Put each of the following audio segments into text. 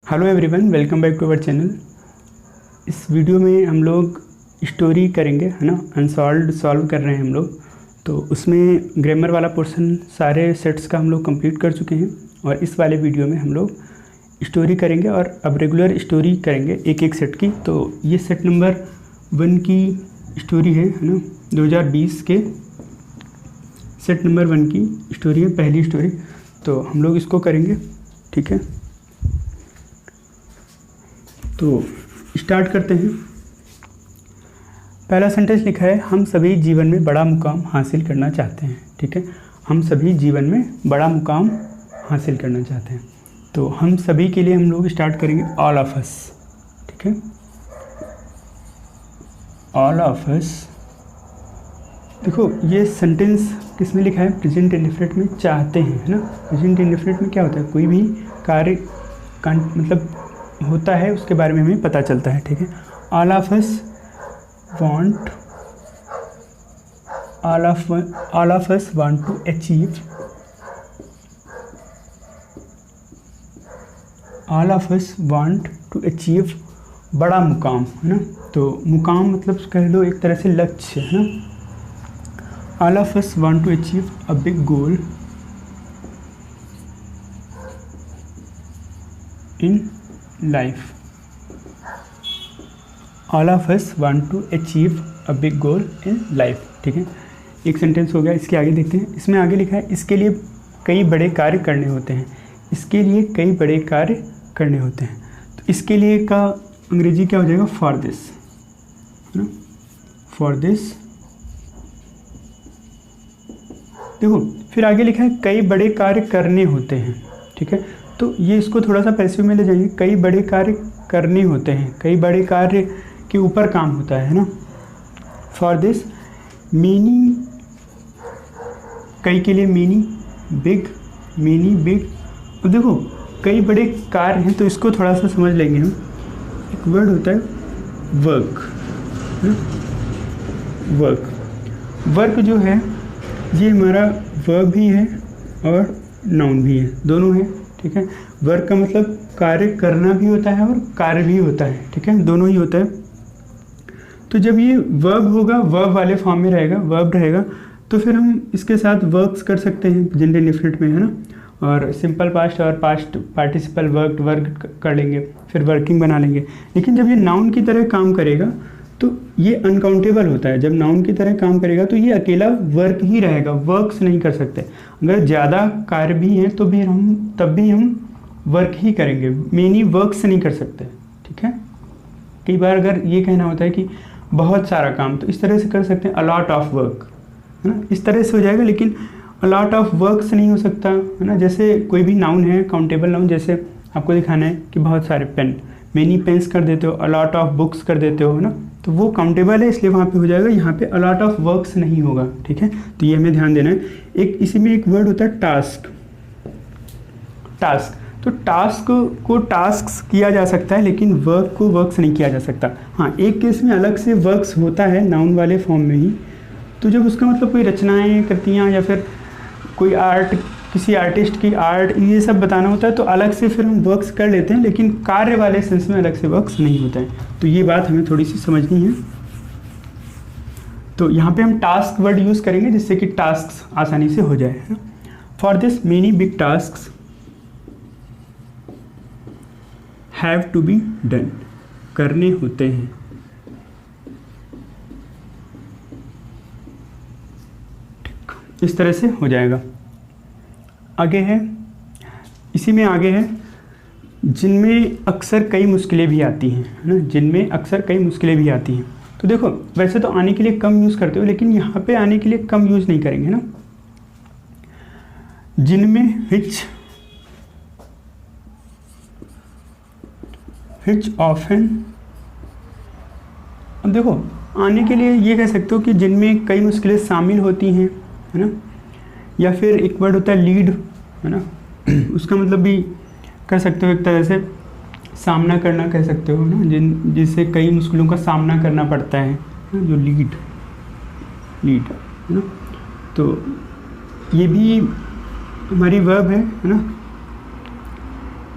Hello everyone, welcome back to our channel. इस video में हम लोग स्टोरी करेंगे, है ना। अनसॉल्व्ड सॉल्व कर रहे हैं हम लोग। तो उसमें ग्रामर वाला पोर्शन सारे सेट्स का हम लोग कंप्लीट कर चुके हैं और इस वाले वीडियो में हम लोग स्टोरी करेंगे और अब रेगुलर स्टोरी करेंगे एक एक सेट की। तो ये सेट नंबर 1 की स्टोरी है ना, 2020 के सेट नंबर 1 की स्टोरी है, पहली स्टोरी। तो हम लोग इसको करेंगे, ठीक है। तो स्टार्ट करते हैं। पहला सेंटेंस लिखा है, हम सभी जीवन में बड़ा मुकाम हासिल करना चाहते हैं, ठीक है। हम सभी जीवन में बड़ा मुकाम हासिल करना चाहते हैं। तो हम सभी के लिए हम लोग स्टार्ट करेंगे ऑल ऑफ अस, ठीक है। ऑल ऑफ अस। देखो ये सेंटेंस किसमें लिखा है, प्रेजेंट इंडेफिनिट में चाहते हैं, है ना। प्रेजेंट इंडेफिनिट में क्या होता है, कोई भी कार्य मतलब होता है उसके बारे में हमें पता चलता है, ठीक है। All of us want, all of us want to achieve, all of us want to achieve बड़ा मुकाम, है ना। तो मुकाम मतलब कह लो एक तरह से लक्ष्य, है ना। All of us want to achieve a big goal in life. All of us want to achieve a big goal in life, ठीक है। एक सेंटेंस हो गया। इसके आगे देखते हैं। इसमें आगे लिखा है, इसके लिए कई बड़े कार्य करने होते हैं। इसके लिए कई बड़े कार्य करने होते हैं। तो इसके लिए का अंग्रेजी क्या हो जाएगा, फॉर दिस, है ना। For this. देखो फिर आगे लिखा है, कई बड़े कार्य करने होते हैं, ठीक है। तो ये इसको थोड़ा सा पैसिव में ले जाएंगे। कई बड़े कार्य करने होते हैं, कई बड़े कार्य के ऊपर काम होता है ना। फॉर दिस मेनी, कई के लिए मेनी, बिग, मेनी बिग। अब देखो कई बड़े कार्य हैं तो इसको थोड़ा सा समझ लेंगे हम। एक वर्ड होता है वर्क, वर्क। वर्क जो है ये हमारा वर्ब भी है और नाउन भी है, दोनों है, ठीक है। वर्क का मतलब कार्य करना भी होता है और कार्य भी होता है, ठीक है, दोनों ही होता है। तो जब ये वर्ब होगा, वर्ब वाले फॉर्म में रहेगा, वर्ब रहेगा, तो फिर हम इसके साथ वर्क्स कर सकते हैं प्रेजेंट इंडेफिनिट में, है ना। और सिंपल पास्ट और पास्ट पार्टिसिपल वर्क, वर्क कर लेंगे, फिर वर्किंग बना लेंगे। लेकिन जब ये नाउन की तरह काम करेगा तो ये अनकाउंटेबल होता है। जब नाउन की तरह काम करेगा तो ये अकेला वर्क ही रहेगा, वर्क्स नहीं कर सकते। अगर ज़्यादा कार्य भी हैं तो भी तब भी हम वर्क ही करेंगे, मेनी वर्क्स नहीं कर सकते, ठीक है। कई बार अगर ये कहना होता है कि बहुत सारा काम, तो इस तरह से कर सकते हैं, अलॉट ऑफ वर्क, है ना, इस तरह से हो जाएगा। लेकिन अलॉट ऑफ वर्क्स नहीं हो सकता, है ना। जैसे कोई भी नाउन है, काउंटेबल नाउन, जैसे आपको दिखाना है कि बहुत सारे पेन, मेनी पेन्स कर देते हो, अलॉट ऑफ बुक्स कर देते हो, है ना। तो वो काउंटेबल है, इसलिए वहाँ पे हो जाएगा। यहाँ पे अलॉट ऑफ वर्क्स नहीं होगा, ठीक है। तो ये हमें ध्यान देना है। एक इसी में एक वर्ड होता है टास्क, टास्क। तो टास्क को टास्क किया जा सकता है लेकिन वर्क को वर्क्स नहीं किया जा सकता। हाँ, एक केस में अलग से वर्क्स होता है नाउन वाले फॉर्म में ही। तो जब उसका मतलब कोई रचनाएँ, कृतियाँ या फिर कोई आर्ट, किसी आर्टिस्ट की आर्ट, ये सब बताना होता है तो अलग से फिर हम वर्क्स कर लेते हैं, लेकिन कार्य वाले सेंस में अलग से वर्क्स नहीं होता है। तो ये बात हमें थोड़ी सी समझनी है। तो यहाँ पे हम टास्क वर्ड यूज़ करेंगे जिससे कि टास्क आसानी से हो जाए। For this many big task have to be done, करने होते हैं। ठीक, इस तरह से हो जाएगा। आगे है, इसी में आगे है, जिनमें अक्सर कई मुश्किलें भी आती हैं, है ना। जिनमें अक्सर कई मुश्किलें भी आती हैं। तो देखो वैसे तो आने के लिए कम यूज़ करते हो, लेकिन यहाँ पे आने के लिए कम यूज़ नहीं करेंगे ना। जिनमें which often, अब देखो आने के लिए ये कह सकते हो कि जिनमें कई मुश्किलें शामिल होती हैं, है ना। या फिर एक वर्ड होता है लीड, है ना। उसका मतलब भी कर सकते हो एक तरह से सामना करना कह सकते हो ना, जिससे कई मुश्किलों का सामना करना पड़ता है, जो लीड, है ना। तो ये भी हमारी वर्ब है ना।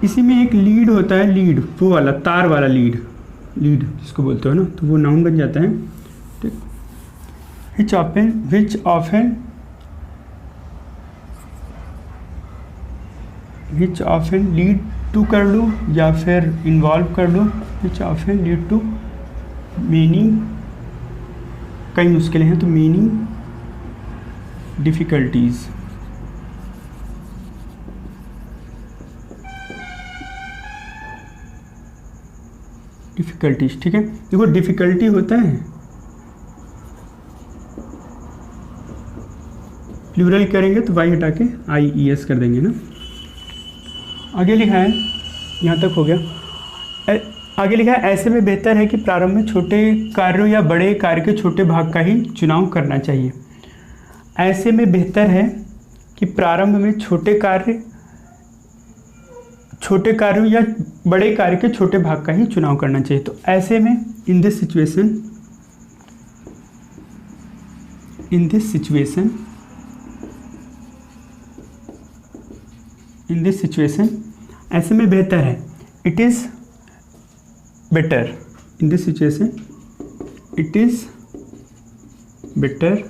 इसी में एक लीड होता है, लीड वो वाला तार वाला लीड, लीड जिसको बोलते हो ना, तो वो नाउन बन जाता है। ठीक, विच ऑफन लीड टू कर लो या फिर इन्वॉल्व कर लो, विच ऑफन लीड टू मीनिंग, कई मुश्किलें हैं तो मीनिंग डिफ़िकल्टीज़। डिफ़िकल्टीज, ठीक है। देखो डिफ़िकल्टी होता है, प्लूरल करेंगे तो वाई हटा के IES कर देंगे ना। आगे लिखा है, यहाँ तक हो गया। आगे लिखा है ऐसे में बेहतर है कि प्रारंभ में छोटे कार्यों या बड़े कार्य के छोटे भाग का ही चुनाव करना चाहिए। ऐसे में बेहतर है कि प्रारंभ में छोटे कार्यों या बड़े कार्य के छोटे भाग का ही चुनाव करना चाहिए। तो ऐसे में इन दिस सिचुएशन ऐसे में बेहतर है, it is better, in this situation it is better,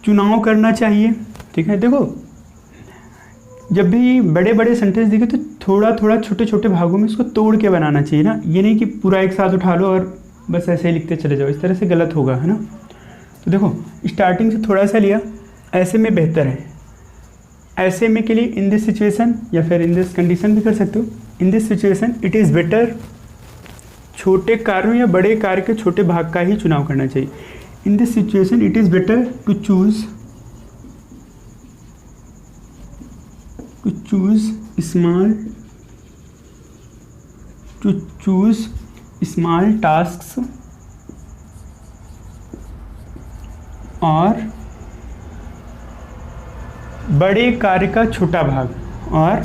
चुनाव करना चाहिए। ठीक है, देखो जब भी बड़े बड़े सेंटेंस दिखे तो थोड़ा थोड़ा छोटे छोटे भागों में इसको तोड़ के बनाना चाहिए ना, ये नहीं कि पूरा एक साथ उठा लो और बस ऐसे ही लिखते चले जाओ, इस तरह से गलत होगा, है ना। तो देखो स्टार्टिंग से थोड़ा सा लिया, ऐसे में बेहतर है, ऐसे में के लिए इन दिस सिचुएशन या फिर इन दिस कंडीशन भी कर सकते हो। इन this situation it is better, छोटे कार्यों या बड़े कार्य के छोटे भाग का ही चुनाव करना चाहिए। In this situation it is better to choose small tasks और बड़े कार्य का छोटा भाग, और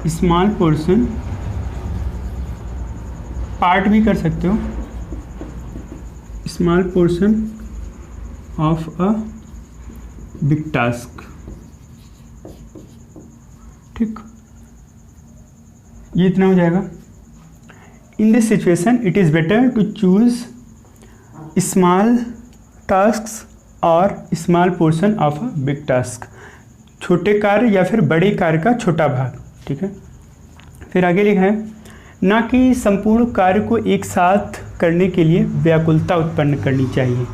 स्मॉल पोर्शन, पार्ट भी कर सकते हो, small portion of a big task. ठीक, ये इतना हो जाएगा। In this situation it is better to choose small tasks और small portion of a big task, छोटे कार्य या फिर बड़े कार्य का छोटा भाग। ठीक है, फिर आगे लिखा है ना कि संपूर्ण कार्य को एक साथ करने के लिए व्याकुलता उत्पन्न करनी चाहिए।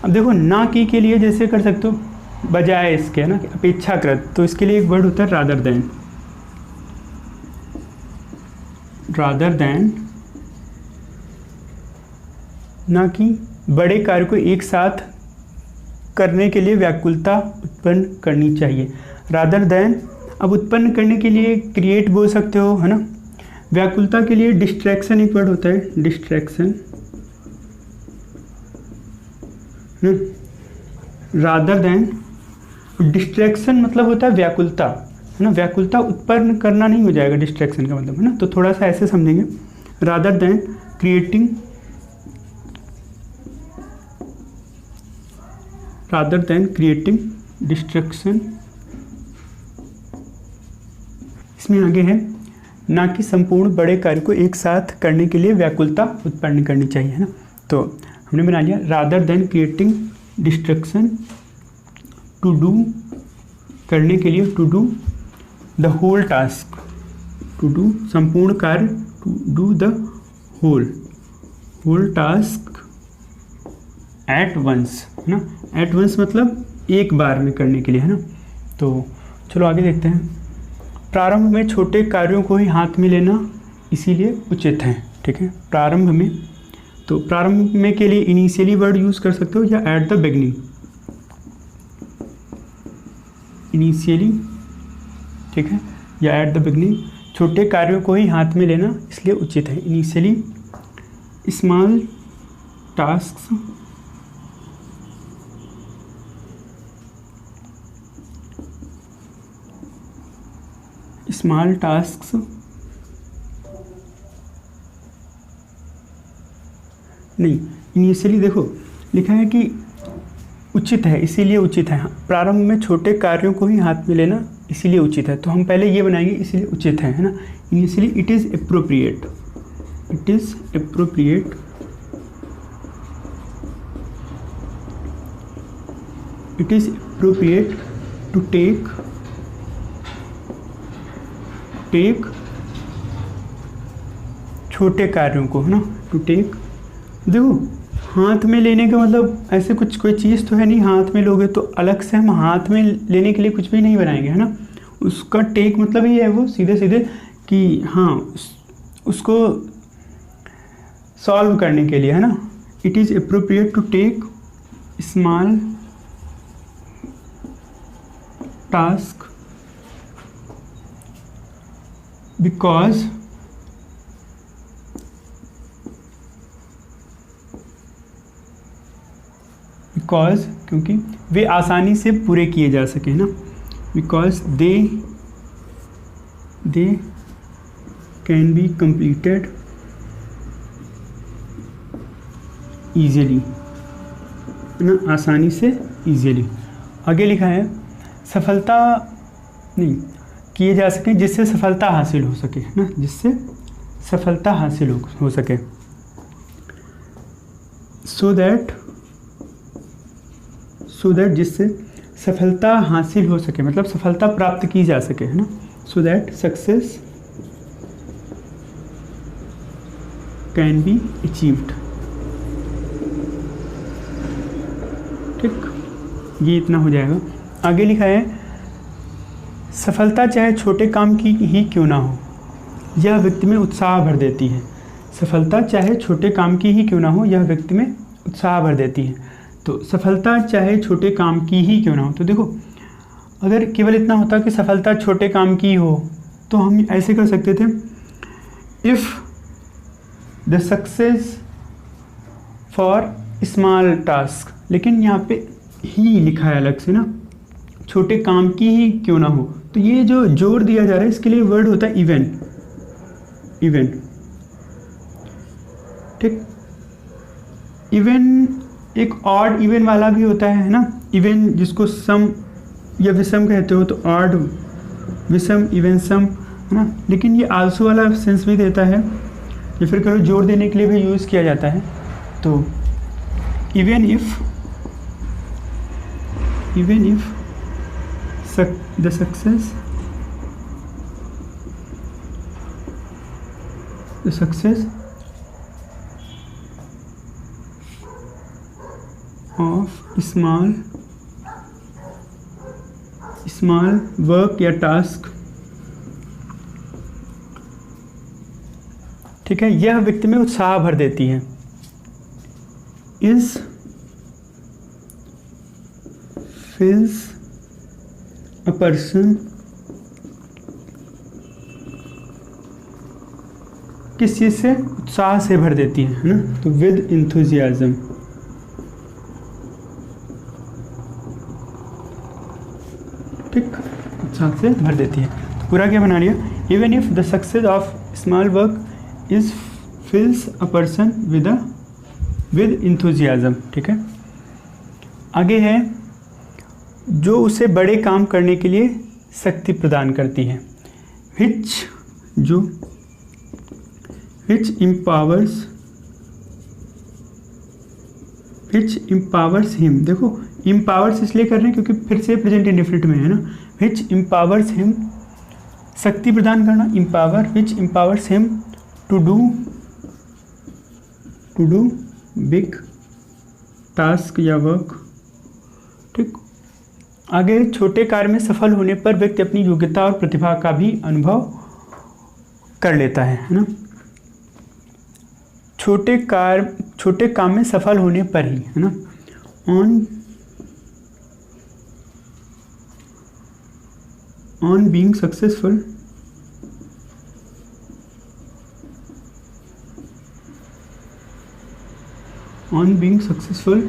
अब देखो ना कि के लिए जैसे कर सकते हो बजाय इसके, है ना, कि अपेक्षाकृत, तो इसके लिए एक वर्ड होता है रादर देन, ना कि बड़े कार्य को एक साथ करने के लिए व्याकुलता उत्पन्न करनी चाहिए। रादर देन, अब उत्पन्न करने के लिए क्रिएट बोल सकते हो, है ना। व्याकुलता के लिए डिस्ट्रैक्शन एक वर्ड होता है, डिस्ट्रैक्शन, रादर देन। डिस्ट्रैक्शन मतलब होता है व्याकुलता, है ना, व्याकुलता उत्पन्न करना नहीं हो जाएगा डिस्ट्रैक्शन का मतलब, है ना। तो थोड़ा सा ऐसे समझेंगे, रादर देन क्रिएटिंग डिस्ट्रैक्शन। इसमें आगे है ना कि संपूर्ण बड़े कार्य को एक साथ करने के लिए व्याकुलता उत्पन्न करनी चाहिए, है ना। तो हमने बना लिया rather than creating distraction, to do, करने के लिए, to do the whole task, to do संपूर्ण कार्य, to do the whole task at once, है ना। एट वंस मतलब एक बार में करने के लिए, है ना। तो चलो आगे देखते हैं। प्रारंभ में छोटे कार्यों को ही हाथ में लेना इसीलिए उचित है। ठीक है, प्रारंभ में, तो प्रारंभ में के लिए इनिशियली वर्ड यूज़ कर सकते हो या एट द बिगनिंग, इनिशियली, ठीक है, या एट द बिगनिंग, छोटे कार्यों को ही हाथ में लेना इसलिए उचित है। इनिशियली स्मॉल टास्क्स नहीं, इनिशियली देखो लिखा है कि उचित है, इसीलिए उचित है। प्रारंभ में छोटे कार्यों को ही हाथ में लेना इसीलिए उचित है। तो हम पहले ये बनाएंगे इसलिए उचित है ना। Initially it is appropriate, it is appropriate it is appropriate to take छोटे कार्यों को, है ना, टू टेक। देखो हाथ में लेने का मतलब ऐसे कुछ कोई चीज़ तो है नहीं, हाथ में लोगे तो अलग से हम हाथ में लेने के लिए कुछ भी नहीं बनाएंगे, है ना। उसका टेक मतलब ये है वो सीधे सीधे कि हाँ उसको सॉल्व करने के लिए, है ना। It is appropriate to take small task because क्योंकि वे आसानी से पूरे किए जा सके, ना। Because they can be completed easily, ना, आसानी से ईजिली। आगे लिखा है सफलता नहीं किए जा सके जिससे सफलता हासिल हो सके, ना, जिससे सफलता हासिल हो सके। सो दैट जिससे सफलता हासिल हो सके, मतलब सफलता प्राप्त की जा सके, है ना। So that success can be achieved. ठीक, ये इतना हो जाएगा। आगे लिखा है सफलता चाहे छोटे काम की ही क्यों ना हो, यह व्यक्ति में उत्साह भर देती है। सफलता चाहे छोटे काम की ही क्यों ना हो, यह व्यक्ति में उत्साह भर देती है। तो सफलता चाहे छोटे काम की ही क्यों ना हो, तो देखो अगर केवल इतना होता कि सफलता छोटे काम की हो तो हम ऐसे कर सकते थे, if the success for small task, लेकिन यहाँ पे ही लिखा है अलग से, ना, छोटे काम की ही क्यों ना हो। तो ये जो जोर दिया जा रहा है इसके लिए वर्ड होता है इवन। ठीक, इवन एक ऑड इवन वाला भी होता है ना, इवन जिसको सम या विषम कहते हो, तो ऑड विषम इवन सम, है ना। लेकिन ये आल्सो वाला सेंस भी देता है, या फिर कहो जोर देने के लिए भी यूज़ किया जाता है। तो even if the success of small work या टास्क, ठीक है, यह व्यक्ति में उत्साह भर देती है। is fills a person, किस चीज़ से, उत्साह से भर देती है ना। तो विद इंथुजियाज्म, ठीक, उत्साह से भर देती है। तो पूरा क्या बना लिया, even if the success of small work is fills a person with enthusiasm. ठीक है, आगे है जो उसे बड़े काम करने के लिए शक्ति प्रदान करती है, which empowers him। देखो empowers इसलिए कर रहे हैं क्योंकि फिर से प्रेजेंट इंडेफिनिट में है ना। which empowers him, शक्ति प्रदान करना, empower, which empowers him to do big task या वर्क। ठीक, आगे छोटे कार्य में सफल होने पर व्यक्ति अपनी योग्यता और प्रतिभा का भी अनुभव कर लेता है ना। छोटे काम में सफल होने पर ही, है ना, ऑन बीइंग सक्सेसफुल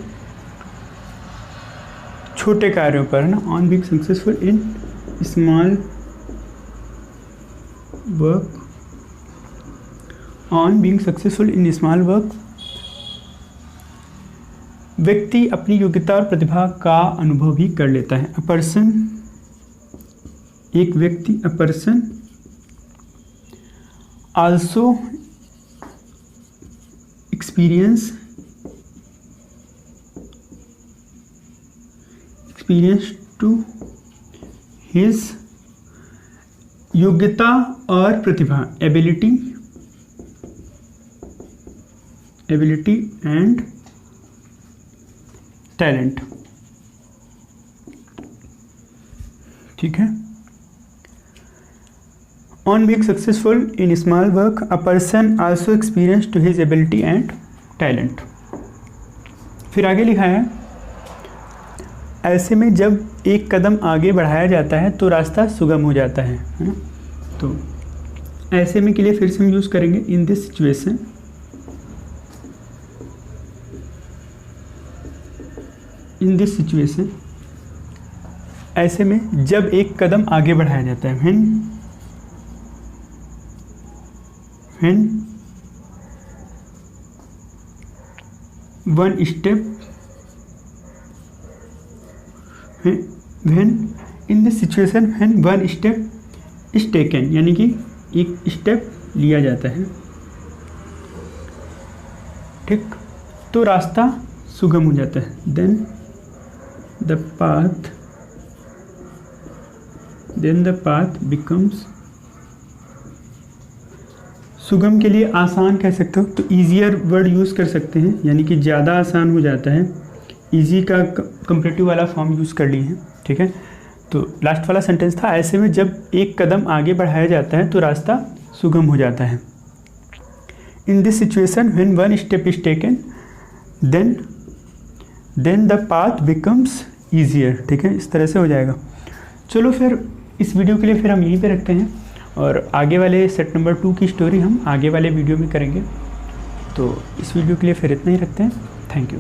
छोटे कार्यों पर, है ना, on being successful in small work, व्यक्ति अपनी योग्यता और प्रतिभा का अनुभव भी कर लेता है। अ पर्सन एक व्यक्ति, a person also experience to his योग्यता और प्रतिभा, एबिलिटी एंड टैलेंट। ठीक है। On being successful in small work, a person also experience to his ability and talent. फिर आगे लिखा है, ऐसे में जब एक कदम आगे बढ़ाया जाता है तो रास्ता सुगम हो जाता है ना? तो ऐसे में के लिए फिर से हम यूज़ करेंगे इन this situation. In this situation, ऐसे में जब एक कदम आगे बढ़ाया जाता है, when one step, when in this situation when one step is taken, यानी कि एक स्टेप लिया जाता है, ठीक, तो रास्ता सुगम हो जाता है। देन द पाथ बिकम्स, सुगम के लिए आसान कह सकते हो तो ईजियर वर्ड यूज़ कर सकते हैं, यानी कि ज़्यादा आसान हो जाता है। ईजी का कंपैरेटिव वाला फॉर्म यूज़ कर लिए हैं, ठीक है। तो लास्ट वाला सेंटेंस था, ऐसे में जब एक कदम आगे बढ़ाया जाता है तो रास्ता सुगम हो जाता है। In this situation when one step is taken then the path becomes easier, ठीक है, इस तरह से हो जाएगा। चलो फिर इस वीडियो के लिए फिर हम यहीं पे रखते हैं, और आगे वाले सेट नंबर 2 की स्टोरी हम आगे वाले वीडियो में करेंगे। तो इस वीडियो के लिए फिर इतना ही रखते हैं। Thank you.